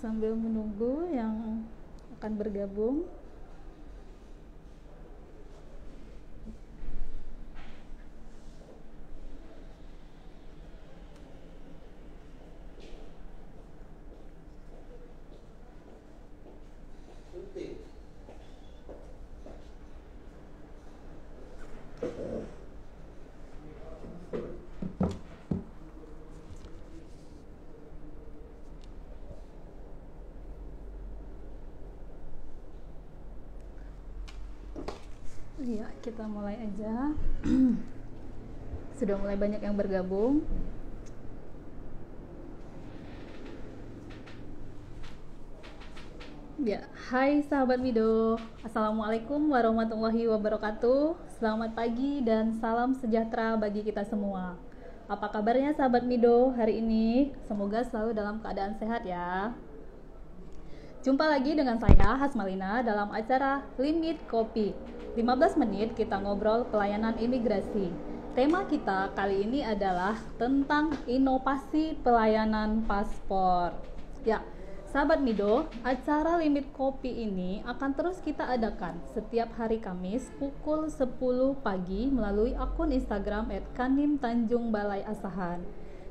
sambil menunggu yang akan bergabung. Iya, kita mulai aja. Sudah mulai banyak yang bergabung. Ya, hai sahabat Mido. Assalamualaikum warahmatullahi wabarakatuh. Selamat pagi dan salam sejahtera bagi kita semua. Apa kabarnya sahabat Mido hari ini? Semoga selalu dalam keadaan sehat ya. Jumpa lagi dengan saya Hasmalina dalam acara Limit Kopi. 15 menit kita ngobrol pelayanan imigrasi. Tema kita kali ini adalah tentang inovasi pelayanan paspor. Ya, sahabat Mido, acara Limit Kopi ini akan terus kita adakan setiap hari Kamis pukul 10 pagi melalui akun Instagram @kanimtanjungbalaiasahan.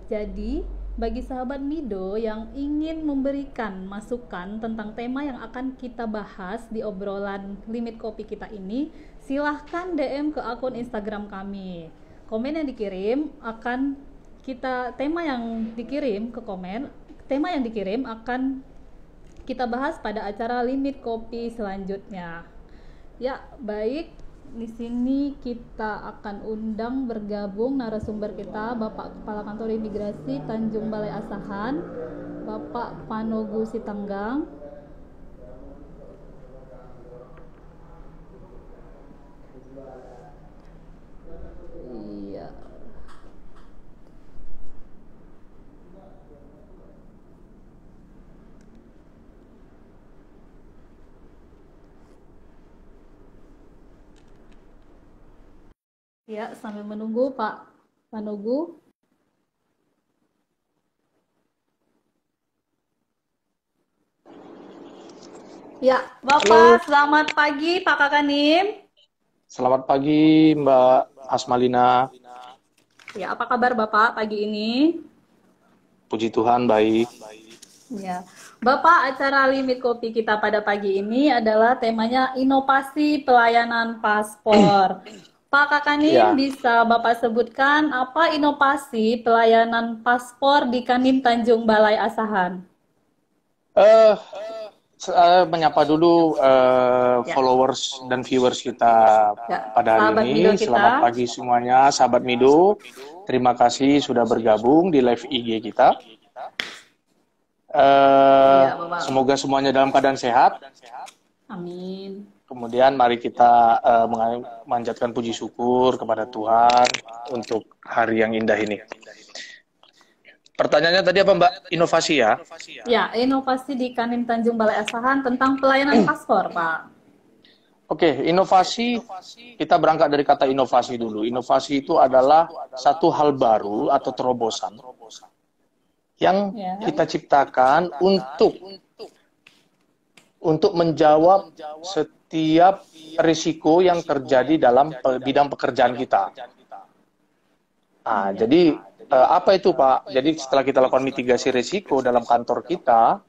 Jadi, bagi sahabat Mido yang ingin memberikan masukan tentang tema yang akan kita bahas di obrolan Limit Kopi kita ini, silahkan DM ke akun Instagram kami. Komen yang dikirim akan tema yang dikirim akan kita bahas pada acara Limit Kopi selanjutnya. Ya, baik. Di sini kita akan undang bergabung narasumber kita, Bapak Kepala Kantor Imigrasi Tanjung Balai Asahan, Bapak Panogu Sitanggang. Iya. Ya, sambil menunggu Pak Panogu. Ya, Bapak, selamat pagi Pak Kakanim. Selamat pagi Mbak Asmalina. Ya, apa kabar Bapak pagi ini? Puji Tuhan baik. Ya, Bapak, acara Limit Kopi kita pada pagi ini adalah temanya inovasi pelayanan paspor. Pak Kakanim, bisa Bapak sebutkan apa inovasi pelayanan paspor di Kanim Tanjung Balai Asahan? Menyapa dulu followers dan viewers kita pada hari ini. Selamat pagi semuanya, sahabat Mido. Terima kasih sudah bergabung di live IG kita. Semoga semuanya dalam keadaan sehat. Amin. Kemudian mari kita memanjatkan puji syukur kepada Tuhan untuk hari yang indah ini. Pertanyaannya tadi apa Mbak? Inovasi ya? Ya, inovasi di Kanim Tanjung Balai Asahan tentang pelayanan paspor, Pak. Oke, inovasi, kita berangkat dari kata inovasi dulu. Inovasi itu adalah satu hal baru atau terobosan yang kita ciptakan untuk menjawab setiap risiko yang terjadi dalam bidang pekerjaan kita. Nah, jadi apa itu Pak? Jadi setelah kita lakukan mitigasi risiko dalam kantor kita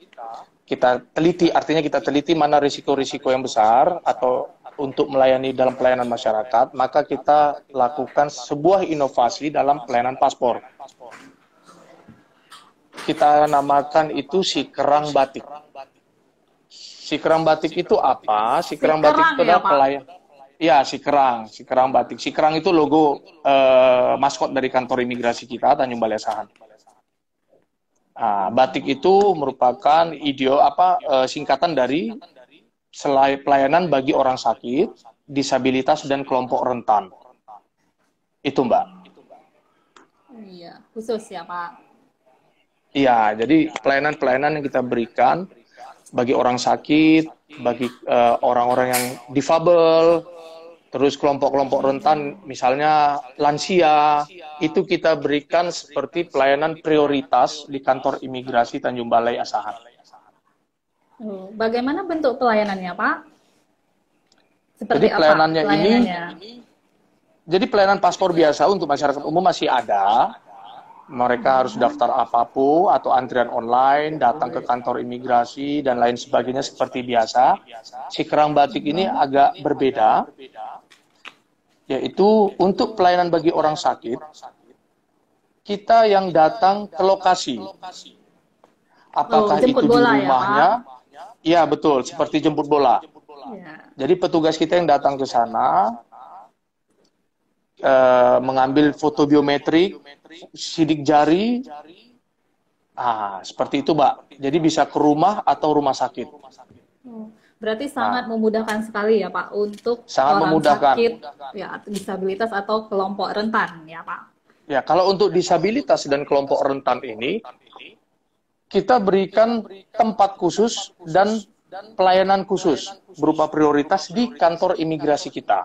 teliti, artinya kita teliti mana risiko-risiko yang besar atau untuk melayani dalam pelayanan masyarakat, maka kita lakukan sebuah inovasi dalam pelayanan paspor. Kita namakan itu si kerang batik. Si kerang batik itu apa? Si kerang batik itu adalah pelayan. Ya, si kerang batik. Si kerang itu logo maskot dari kantor imigrasi kita Tanjung Balai Asahan. Nah, batik itu merupakan singkatan dari pelayanan bagi orang sakit, disabilitas dan kelompok rentan. Itu Mbak. Iya, khusus ya Pak. Iya, jadi pelayanan-pelayanan yang kita berikan bagi orang sakit, bagi orang-orang yang difabel, terus kelompok-kelompok rentan, misalnya lansia, itu kita berikan seperti pelayanan prioritas di kantor imigrasi Tanjung Balai Asahan. Oh, bagaimana bentuk pelayanannya, Pak? Jadi Seperti apa pelayanannya ini, pelayanannya? jadi pelayanan paspor biasa untuk masyarakat umum masih ada. Mereka harus daftar apapun atau antrian online, datang ke kantor imigrasi dan lain sebagainya seperti biasa. Si kerang batik ini agak berbeda, yaitu untuk pelayanan bagi orang sakit, kita yang datang ke lokasi. Oh, Apakah jemput itu di bola ya, Pak? rumahnya? Ya, betul, seperti jemput bola. Ya. Jadi petugas kita yang datang ke sana, mengambil foto biometrik, sidik jari, seperti itu, Mbak. Jadi bisa ke rumah atau rumah sakit. Oh, berarti Nah, sangat memudahkan sekali ya, Pak, untuk sangat orang memudahkan. sakit, ya, disabilitas atau kelompok rentan, ya, Pak. Ya, kalau untuk disabilitas dan kelompok rentan ini, kita berikan tempat khusus dan pelayanan khusus berupa prioritas di kantor imigrasi kita.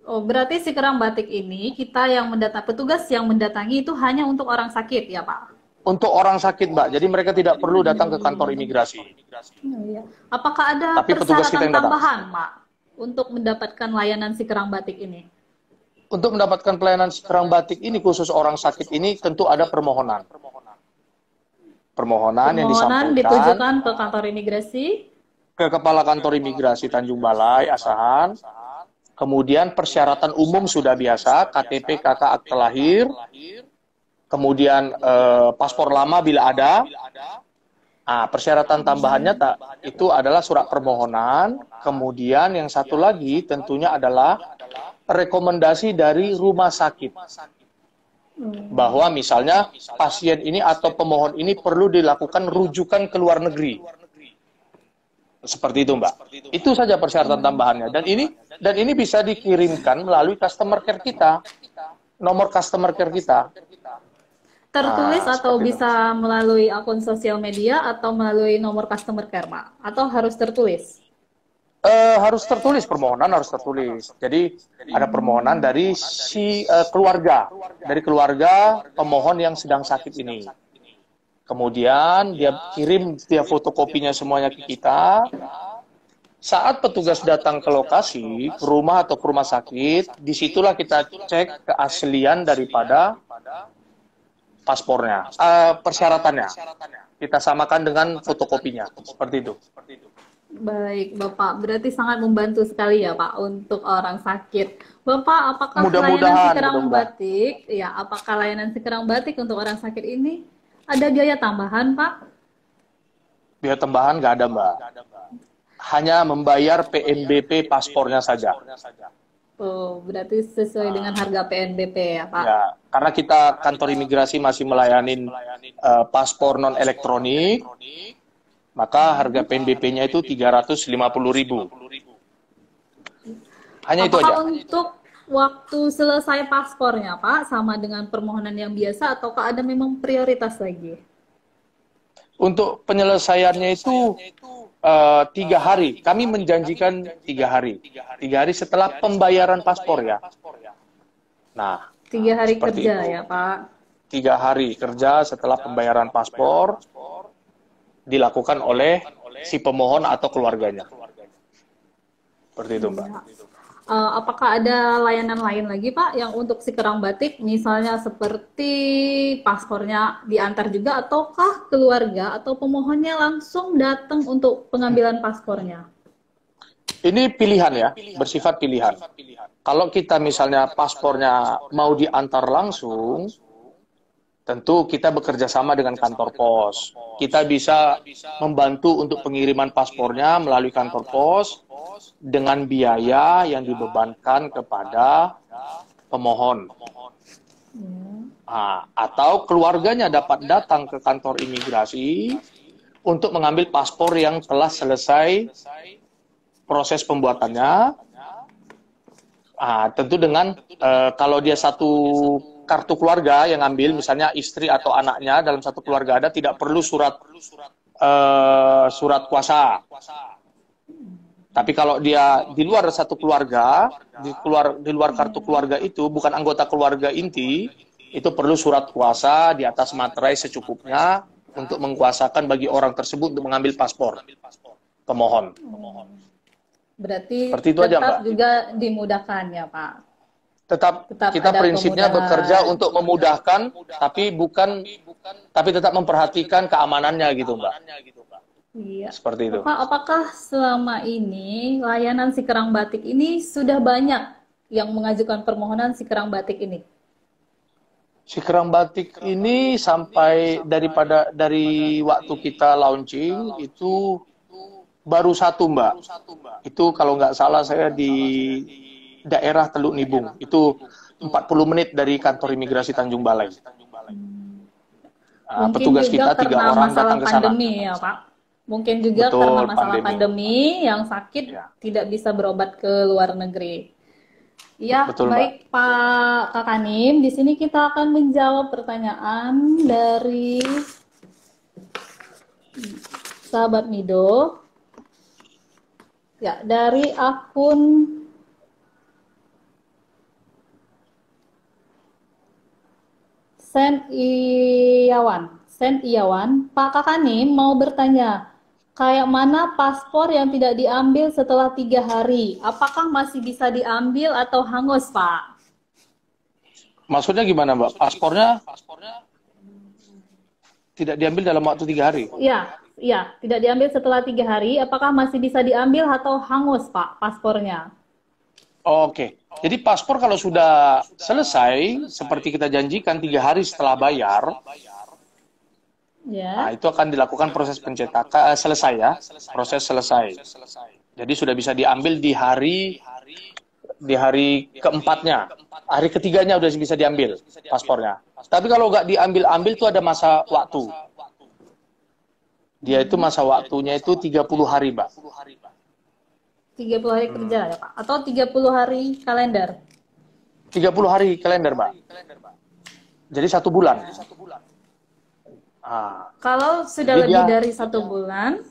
Oh, berarti si kerang batik ini kita yang petugas yang mendatangi itu hanya untuk orang sakit, ya, Pak? Untuk orang sakit, Mbak, jadi mereka tidak perlu datang ke kantor imigrasi. Oh, iya. Apakah ada Tapi petugas kita persyaratan yang datang. tambahan, Pak, untuk mendapatkan layanan si kerang batik ini? Untuk mendapatkan pelayanan kerang batik ini, khusus orang sakit ini, tentu ada permohonan. Permohonan yang Permohonan disampaikan ditujukan ke kantor imigrasi. ke Kepala Kantor Imigrasi Tanjung Balai, Asahan. Kemudian persyaratan umum sudah biasa, KTP, KK, akte lahir. Kemudian paspor lama bila ada. Persyaratan tambahannya itu adalah surat permohonan. Kemudian yang satu lagi tentunya adalah rekomendasi dari rumah sakit. Bahwa misalnya pasien ini atau pemohon ini perlu dilakukan rujukan ke luar negeri. Seperti itu, Mbak. Itu saja persyaratan tambahannya. Dan ini bisa dikirimkan melalui customer care kita. Nomor customer care kita. Tertulis atau Seperti itu. bisa melalui akun sosial media atau melalui nomor customer care, Pak? Atau harus tertulis? Harus tertulis, permohonan harus tertulis. Jadi ada permohonan dari si keluarga, dari keluarga pemohon yang sedang sakit ini. Kemudian dia kirim dia fotokopinya semuanya ke kita. Saat petugas datang ke lokasi, ke rumah atau ke rumah sakit, disitulah kita cek keaslian daripada paspornya, persyaratannya. Kita samakan dengan fotokopinya, seperti itu. Baik, Bapak. Berarti sangat membantu sekali ya, Pak, untuk orang sakit. Bapak, apakah layanan si Mudah-mudahan, kerang mudah-mudahan. batik, ya, apakah layanan si kerang batik untuk orang sakit ini ada biaya tambahan, Pak? Biaya tambahan nggak ada, Mbak. Hanya membayar PNBP paspornya saja. Oh, berarti sesuai dengan harga PNBP ya, Pak? Ya, karena kita kantor imigrasi masih melayani paspor non elektronik, maka harga PNBP-nya itu 350.000. Hanya itu Apakah aja. untuk waktu selesai paspornya, Pak, sama dengan permohonan yang biasa, ataukah ada memang prioritas lagi? Untuk penyelesaiannya itu 3 hari. Kami menjanjikan 3 hari. 3 hari setelah pembayaran paspor ya. Nah, 3 hari seperti kerja itu. ya, Pak? 3 hari kerja setelah pembayaran paspor dilakukan oleh si pemohon atau keluarganya. Seperti itu, Mbak. Apakah ada layanan lain lagi, Pak, yang untuk si kerang batik, misalnya seperti paspornya diantar juga, ataukah keluarga atau pemohonnya langsung datang untuk pengambilan paspornya? Ini pilihan ya, bersifat pilihan. Kalau kita misalnya paspornya mau diantar langsung, tentu kita bekerja sama dengan kantor pos. Kita bisa membantu untuk pengiriman paspornya melalui kantor pos dengan biaya yang dibebankan kepada pemohon. Atau keluarganya dapat datang ke kantor imigrasi untuk mengambil paspor yang telah selesai proses pembuatannya. Tentu dengan kalau dia satu kartu keluarga yang ambil, misalnya istri atau anaknya dalam satu keluarga ada, tidak perlu surat kuasa. Tapi kalau dia di luar satu keluarga, di luar kartu keluarga itu bukan anggota keluarga inti, itu perlu surat kuasa di atas materai secukupnya untuk mengkuasakan bagi orang tersebut untuk mengambil paspor pemohon. Berarti Seperti itu aja, tetap Mbak. juga dimudahkan ya, Pak. Tetap kita ada prinsipnya kemudahan. bekerja untuk memudahkan, tapi tetap memperhatikan keamanannya gitu, Mbak. Iya. Seperti itu. Bapak, apakah selama ini layanan si kerang batik ini sudah banyak yang mengajukan permohonan si kerang batik ini? Si kerang batik ini sampai dari waktu kita launching itu baru satu, Mbak. Itu kalau nggak salah saya di daerah Teluk Nibung. Itu 40 menit dari kantor imigrasi Tanjung Balai. Mungkin Petugas juga kita 3 karena orang masalah datang ke sana. pandemi ya, Pak. Mungkin juga Betul, karena masalah pandemi yang sakit Ya. tidak bisa berobat ke luar negeri. Iya, Betul, baik Mbak. Pak Kakanim. Di sini kita akan menjawab pertanyaan dari sahabat Mido. Ya, dari akun Sen Iyawan, Pak Kakanim mau bertanya, kayak mana paspor yang tidak diambil setelah 3 hari? Apakah masih bisa diambil atau hangus, Pak? Maksudnya gimana, Mbak? Paspornya tidak diambil dalam waktu 3 hari? Iya, tidak diambil setelah 3 hari. Apakah masih bisa diambil atau hangus, Pak, paspornya? Oke. Jadi paspor kalau sudah selesai, seperti kita janjikan 3 hari setelah bayar, Ya. nah itu akan dilakukan proses pencetakan, selesai ya, proses selesai. Jadi sudah bisa diambil di hari keempatnya, hari ketiganya udah bisa diambil paspornya. Tapi kalau nggak diambil itu ada masa waktu. Dia itu masa waktunya itu 30 hari, Mbak. 30 hari kerja ya, Pak? Atau 30 hari kalender? 30 hari kalender, Mbak. Jadi 1 bulan. Kalau sudah lebih dari 1 bulan,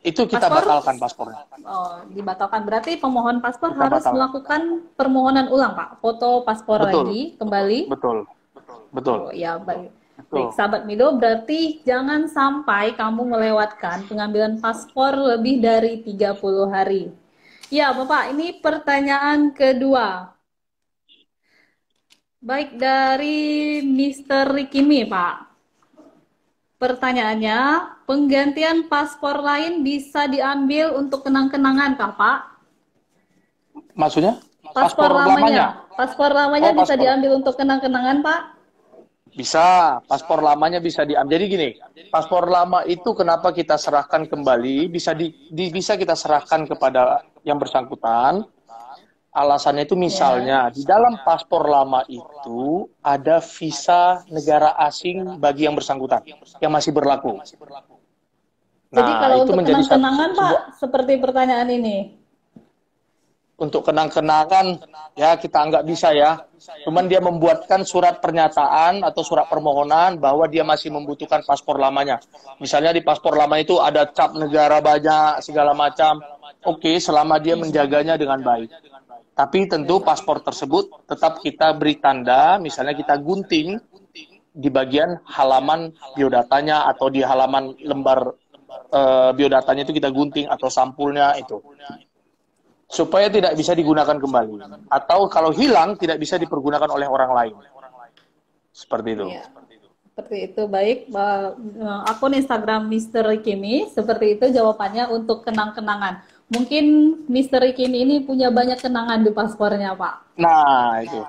itu kita batalkan paspornya. Oh, dibatalkan. Berarti pemohon paspor harus melakukan permohonan ulang, Pak. Foto paspor lagi, kembali. Betul. Oh, ya, baik. Baik, sahabat Mido, berarti jangan sampai kamu melewatkan pengambilan paspor lebih dari 30 hari. Ya, Bapak, ini pertanyaan kedua. Baik, dari Mr. Rikimi, Pak. Pertanyaannya, penggantian paspor lain bisa diambil untuk kenang-kenangan, kah, Pak? Maksudnya? Paspor lamanya. Paspor lamanya bisa diambil untuk kenang-kenangan, Pak? Bisa, paspor lamanya bisa diambil. Jadi gini, paspor lama itu kenapa kita serahkan kembali, bisa kita serahkan kepada yang bersangkutan. Alasannya itu misalnya, di dalam paspor lama itu ada visa negara asing bagi yang bersangkutan, yang masih berlaku. Jadi kalau untuk kenang-kenangan, Pak, seperti pertanyaan ini. Untuk kenang-kenangan, ya kita nggak bisa ya. Cuman dia membuatkan surat pernyataan atau surat permohonan bahwa dia masih membutuhkan paspor lamanya. Misalnya di paspor lama itu ada cap negara banyak, segala macam. Oke, selama dia menjaganya dengan baik. Tapi tentu paspor tersebut tetap kita beri tanda, misalnya kita gunting di bagian halaman biodatanya atau di halaman lembar biodatanya itu kita gunting atau sampulnya itu. Supaya tidak bisa digunakan kembali. Atau kalau hilang, tidak bisa dipergunakan oleh orang lain. Seperti itu. Ya, seperti itu. Baik, akun Instagram Mr. Rikimi, seperti itu jawabannya untuk kenang-kenangan. Mungkin Mr. Rikimi ini punya banyak kenangan di paspornya, Pak. Nah, itu.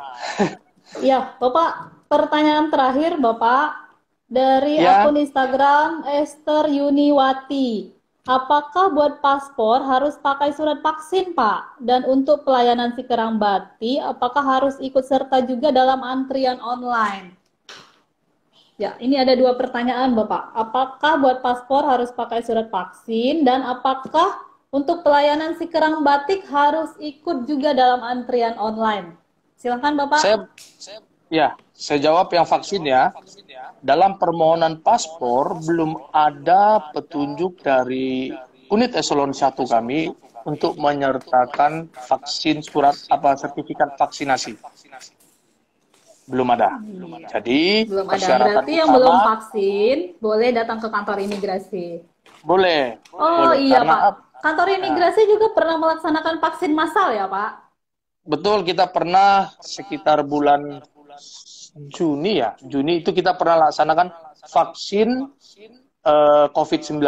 Ya, Bapak, pertanyaan terakhir, Bapak. Dari akun Instagram Esther Yuniwati. Apakah buat paspor harus pakai surat vaksin, Pak? Dan untuk pelayanan si kerang bati, apakah harus ikut serta juga dalam antrian online? Ya, ini ada 2 pertanyaan, Bapak. Apakah buat paspor harus pakai surat vaksin? Dan apakah untuk pelayanan si kerang batik harus ikut juga dalam antrian online? Silahkan, Bapak. Saya jawab yang vaksin ya. Dalam permohonan paspor belum ada petunjuk dari unit eselon 1 kami untuk menyertakan vaksin sertifikat vaksinasi. Belum ada. Iya. Jadi Belum ada. persyaratan Berarti yang belum utama vaksin boleh datang ke kantor imigrasi. boleh, Oh boleh. iya Karena Pak. Kantor ya, imigrasi juga pernah melaksanakan vaksin massal ya Pak? betul kita pernah sekitar bulan Juni ya. Juni itu kita pernah laksanakan vaksin COVID-19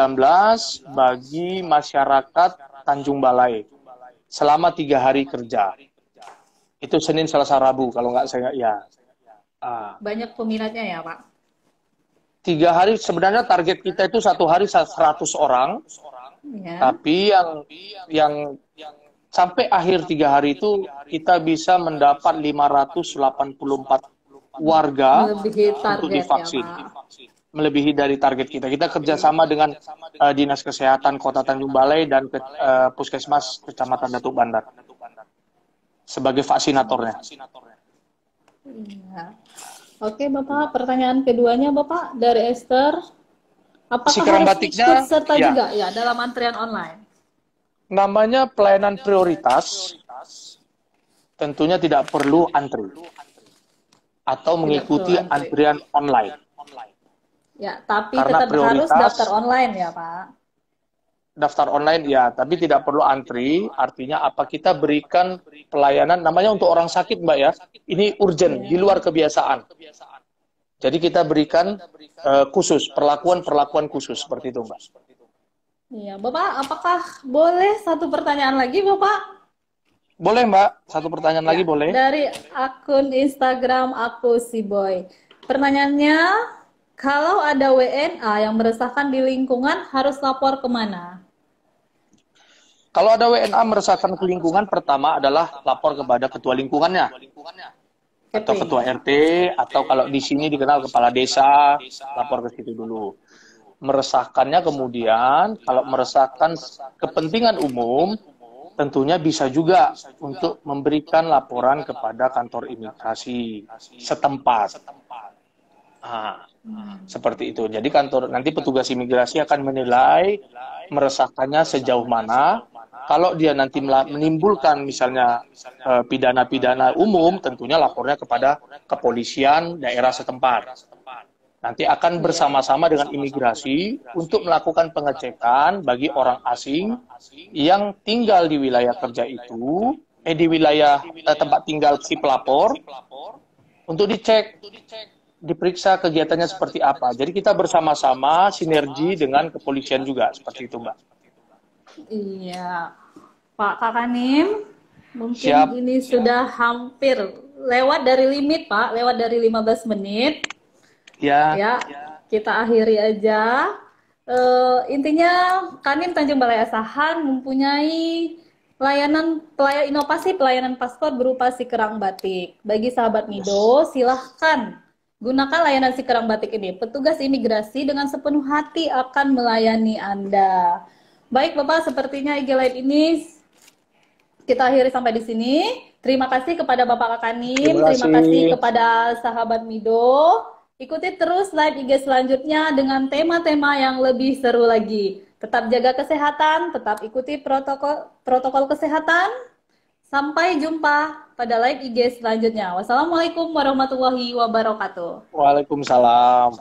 bagi masyarakat Tanjung Balai selama 3 hari kerja. Itu Senin, Selasa, Rabu kalau nggak saya ya. Ah, Banyak peminatnya ya Pak? 3 hari sebenarnya target kita itu 1 hari 100 orang, Ya. tapi yang sampai akhir 3 hari itu kita bisa mendapat 584 warga Melebihi untuk target ya divaksin, Pak? melebihi dari target kita. Kita kerjasama dengan Dinas Kesehatan Kota Tanjung Balai dan Puskesmas Kecamatan Datuk Bandar sebagai vaksinatornya. Iya. Oke Bapak, pertanyaan keduanya Bapak dari Esther. Si Apakah kerang harus ikut batiknya, serta ya, juga ya dalam antrian online? namanya pelayanan prioritas, tentunya tidak perlu antri atau Tidak perlu mengikuti antri. antrian online. Ya, tapi Karena tetap harus prioritas daftar online ya Pak? daftar online ya, tapi tidak perlu antri. Artinya apa? Kita berikan pelayanan namanya untuk orang sakit, Mbak ya. Ini urgent, di luar kebiasaan. Jadi kita berikan khusus, perlakuan khusus seperti itu, Mbak. Iya, Bapak, apakah boleh satu pertanyaan lagi, Bapak? Boleh, Mbak. Satu pertanyaan lagi Ya, boleh. dari akun Instagram aku si Boy. Pertanyaannya, kalau ada WNA yang meresahkan di lingkungan, harus lapor kemana? Kalau ada WNA meresahkan ke lingkungan, pertama adalah lapor kepada ketua lingkungannya atau RT. ketua RT, atau kalau di sini dikenal kepala desa, lapor ke situ dulu. Meresahkannya kemudian, kalau meresahkan kepentingan umum, tentunya bisa juga untuk memberikan laporan kepada kantor imigrasi setempat. Nah, seperti itu. Jadi nanti petugas imigrasi akan menilai meresahkannya sejauh mana. Kalau dia nanti menimbulkan misalnya pidana-pidana umum, tentunya lapornya kepada kepolisian daerah setempat. Nanti akan bersama-sama dengan imigrasi untuk melakukan pengecekan bagi orang asing yang tinggal di wilayah kerja itu, di wilayah tempat tinggal si pelapor, untuk dicek, diperiksa kegiatannya seperti apa. Jadi kita bersama-sama sinergi dengan kepolisian juga, seperti itu, Mbak. Iya, Pak Kakanim, mungkin Siap. ini sudah hampir lewat dari limit, Pak, lewat dari 15 menit. Ya. Ya, kita akhiri aja. Intinya, Kanim Tanjung Balai Asahan mempunyai inovasi pelayanan paspor berupa si kerang batik. Bagi sahabat Mido, silahkan gunakan layanan si kerang batik ini. Petugas imigrasi dengan sepenuh hati akan melayani Anda. Baik Bapak, sepertinya IG Live ini kita akhiri sampai di sini. Terima kasih kepada Bapak Kakanim, terima kasih kepada sahabat Mido. Ikuti terus live IG selanjutnya dengan tema-tema yang lebih seru lagi. Tetap jaga kesehatan, tetap ikuti protokol kesehatan. Sampai jumpa pada live IG selanjutnya. Wassalamualaikum warahmatullahi wabarakatuh. Waalaikumsalam.